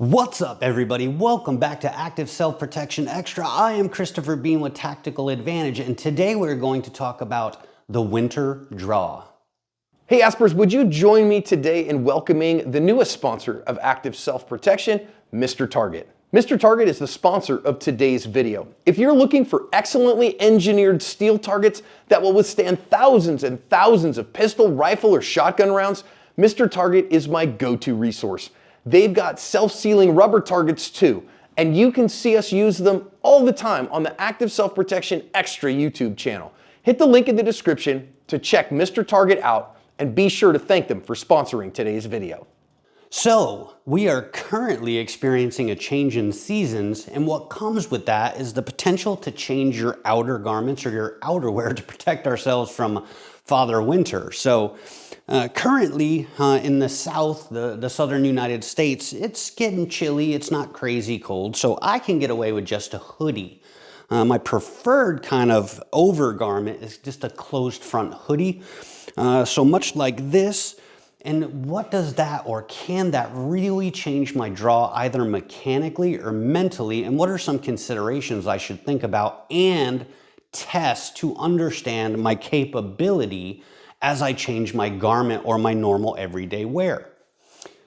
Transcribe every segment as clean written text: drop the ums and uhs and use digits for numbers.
What's up, everybody? Welcome back to Active Self-Protection Extra. I am Christopher Bean with Tactical Advantage, and today we're going to talk about the winter draw. Hey Aspers, would you join me today in welcoming the newest sponsor of Active Self-Protection, Mr. Target. Mr. Target is the sponsor of today's video. If you're looking for excellently engineered steel targets that will withstand thousands and thousands of pistol, rifle, or shotgun rounds, Mr. Target is my go-to resource. They've got self-sealing rubber targets too, and you can see us use them all the time on the Active Self-Protection Extra YouTube channel. Hit the link in the description to check Mr. Target out, and be sure to thank them for sponsoring today's video. So, we are currently experiencing a change in seasons, and what comes with that is the potential to change your outer garments or your outerwear to protect ourselves from Father Winter. So, currently in the south, the southern United States, it's getting chilly, it's not crazy cold, so I can get away with just a hoodie. My preferred kind of overgarment is just a closed front hoodie. So much like this. And what does that, or can that really change my draw either mechanically or mentally? And what are some considerations I should think about and test to understand my capability as I change my garment or my normal everyday wear?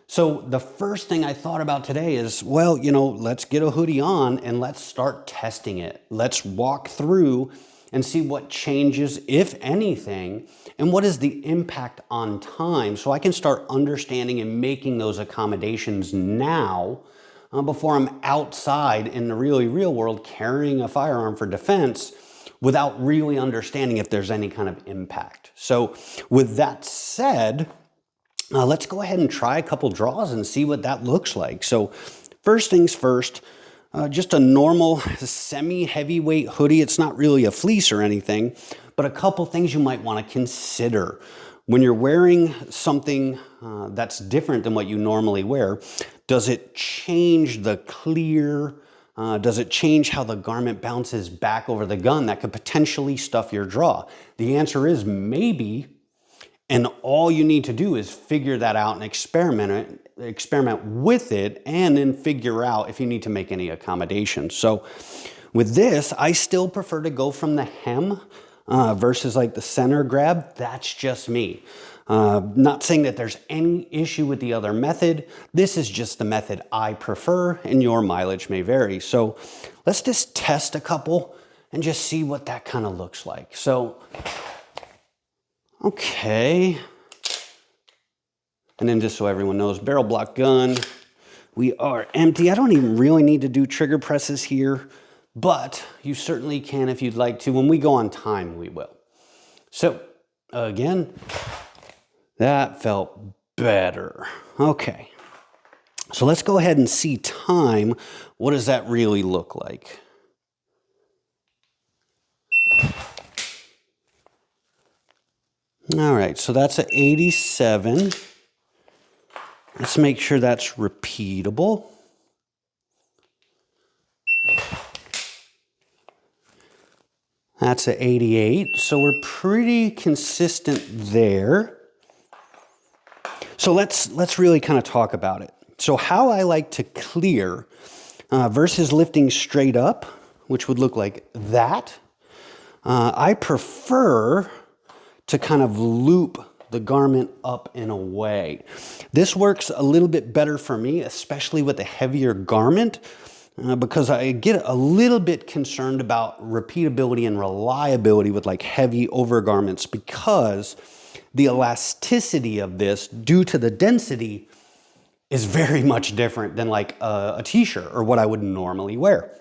So the first thing I thought about today is, well, let's get a hoodie on and let's start testing it. Let's walk through and see what changes, if anything, and what is the impact on time, so I can start understanding and making those accommodations now before I'm outside in the really real world carrying a firearm for defense without really understanding if there's any kind of impact. So with that said, let's go ahead and try a couple draws and see what that looks like. So first things first, just a normal semi-heavyweight hoodie. It's not really a fleece or anything, but a couple things you might want to consider. When you're wearing something that's different than what you normally wear, does it change the clear? Does it change how the garment bounces back over the gun? That could potentially stuff your draw. The answer is maybe, and all you need to do is figure that out and experiment with it, and then figure out if you need to make any accommodations. So with this, I still prefer to go from the hem versus like the center grab. That's just me. Not saying that there's any issue with the other method. This is just the method I prefer, and your mileage may vary. So let's just test a couple and just see what that kind of looks like. So, okay. And then just so everyone knows, barrel block gun, we are empty. I don't even really need to do trigger presses here, but you certainly can if you'd like to. When we go on time, we will. So again, that felt better. Okay, so let's go ahead and see time. What does that really look like? All right, so that's an 87. Let's make sure that's repeatable. That's an 88, so we're pretty consistent there. So let's really kind of talk about it. So how I like to clear versus lifting straight up, which would look like that, I prefer to kind of loop the garment up and away. This works a little bit better for me, especially with a heavier garment, because I get a little bit concerned about repeatability and reliability with like heavy overgarments, because the elasticity of this due to the density is very much different than like a t-shirt or what I would normally wear.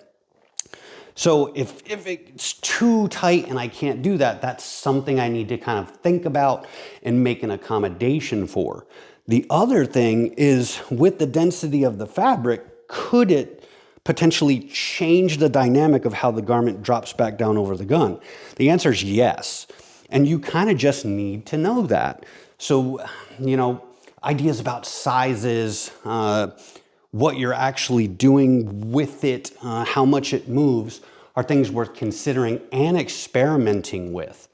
So if it's too tight and I can't do that, that's something I need to kind of think about and make an accommodation for. The other thing is, with the density of the fabric, could it potentially change the dynamic of how the garment drops back down over the gun? The answer is yes. And you kind of just need to know that. So, ideas about sizes, what you're actually doing with it, how much it moves, are things worth considering and experimenting with.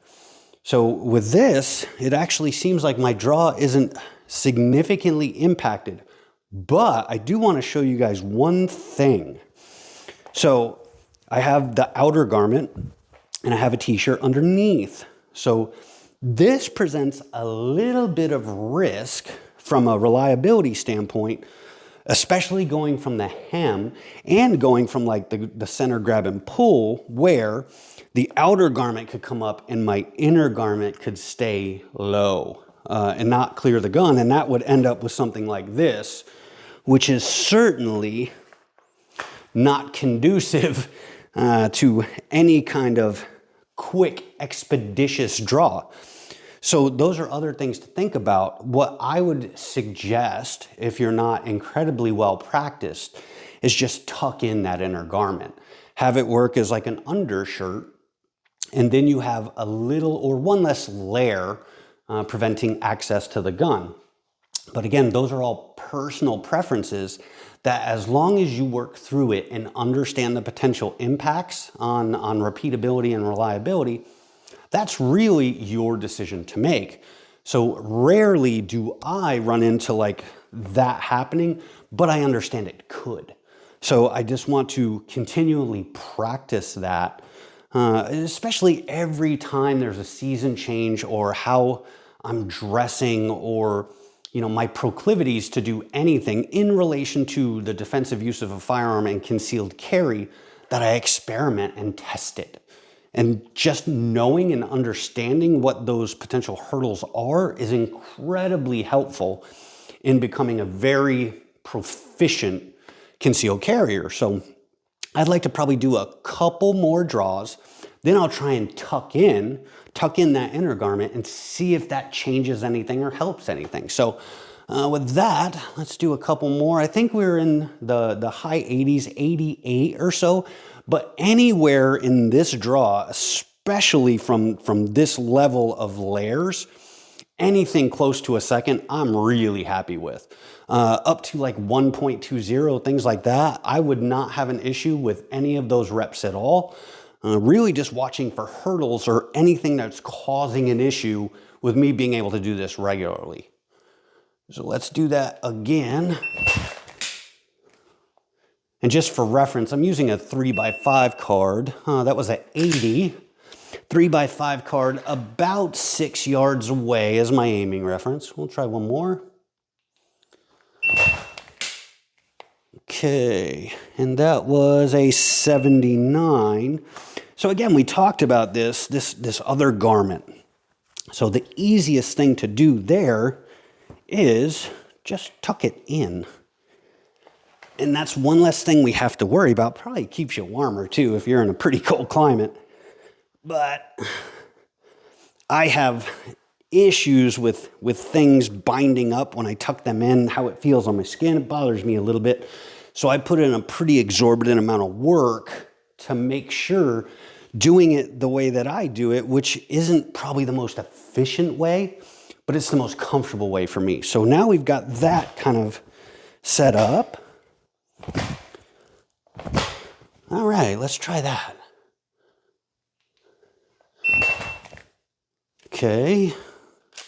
So with this, it actually seems like my draw isn't significantly impacted But I do want to show you guys one thing. So I have the outer garment and I have a t-shirt underneath. So this presents a little bit of risk from a reliability standpoint, especially going from the hem and going from like the center grab and pull, where the outer garment could come up and my inner garment could stay low and not clear the gun. And that would end up with something like this, which is certainly not conducive to any kind of quick, expeditious draw. So those are other things to think about. What I would suggest, if you're not incredibly well practiced, is just tuck in that inner garment. Have it work as like an undershirt, and then you have a little or one less layer preventing access to the gun. But again, those are all personal preferences that, as long as you work through it and understand the potential impacts on repeatability and reliability, that's really your decision to make. So rarely do I run into like that happening, but I understand it could. So I just want to continually practice that, especially every time there's a season change or how I'm dressing, or my proclivities to do anything in relation to the defensive use of a firearm and concealed carry, that I experiment and test it. And just knowing and understanding what those potential hurdles are is incredibly helpful in becoming a very proficient concealed carrier. So I'd like to probably do a couple more draws, then I'll try and tuck in that inner garment and see if that changes anything or helps anything. So with that, let's do a couple more. I think we're in the high 80s, 88 or so, but anywhere in this draw, especially from this level of layers, anything close to a second, I'm really happy with. Up to like 1.20, things like that, I would not have an issue with any of those reps at all. Really just watching for hurdles or anything that's causing an issue with me being able to do this regularly. So let's do that again. And just for reference, I'm using a 3x5 card. That was an 80. 3x5 card about 6 yards away as my aiming reference. We'll try one more. Okay, and that was a 79. So again, we talked about this other garment. So the easiest thing to do there is just tuck it in. And that's one less thing we have to worry about. Probably keeps you warmer too if you're in a pretty cold climate. But I have issues with things binding up when I tuck them in, how it feels on my skin. It bothers me a little bit. So I put in a pretty exorbitant amount of work to make sure, doing it the way that I do it, which isn't probably the most efficient way, but it's the most comfortable way for me. So now we've got that kind of set up. All right, let's try that. Okay,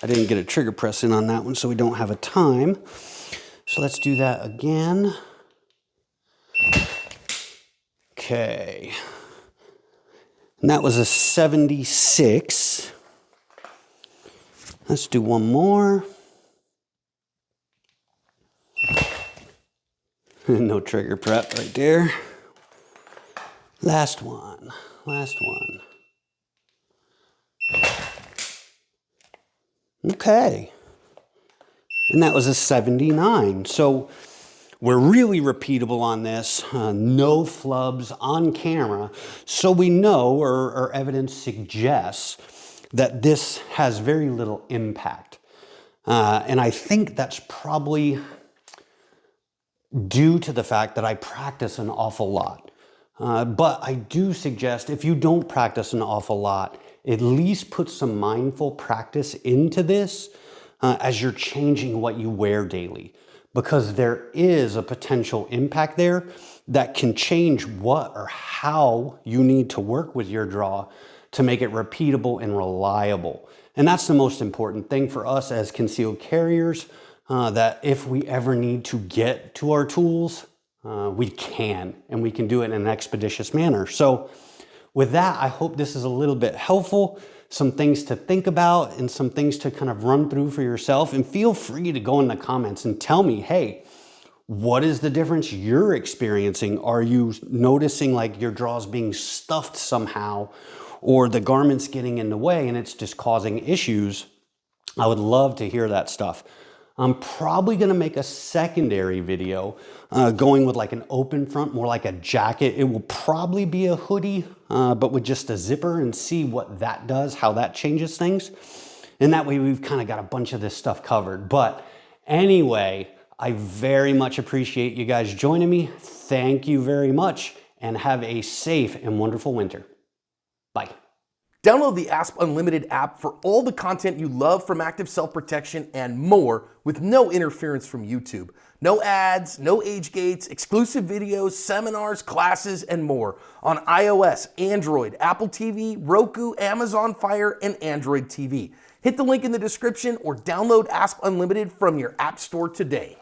I didn't get a trigger press in on that one, so we don't have a time. So let's do that again. Okay, and that was a 76. Let's do one more. No trigger prep right there. Last one. Okay, and that was a 79. So we're really repeatable on this, no flubs on camera. So we know, or evidence suggests, that this has very little impact. And I think that's probably due to the fact that I practice an awful lot. But I do suggest, if you don't practice an awful lot, at least put some mindful practice into this as you're changing what you wear daily. Because there is a potential impact there that can change what or how you need to work with your draw to make it repeatable and reliable. And that's the most important thing for us as concealed carriers. that if we ever need to get to our tools, we can, and we can do it in an expeditious manner. So with that, I hope this is a little bit helpful, some things to think about and some things to kind of run through for yourself. And feel free to go in the comments and tell me, hey, what is the difference you're experiencing? Are you noticing like your drawers being stuffed somehow, or the garments getting in the way and it's just causing issues? I would love to hear that stuff. I'm probably gonna make a secondary video going with like an open front, more like a jacket. It will probably be a hoodie, but with just a zipper, and see what that does, how that changes things. And that way we've kind of got a bunch of this stuff covered. But anyway, I very much appreciate you guys joining me. Thank you very much, and have a safe and wonderful winter. Bye. Download the ASP Unlimited app for all the content you love from active self-protection and more, with no interference from YouTube. No ads, no age gates, exclusive videos, seminars, classes, and more on iOS, Android, Apple TV, Roku, Amazon Fire, and Android TV. Hit the link in the description or download ASP Unlimited from your app store today.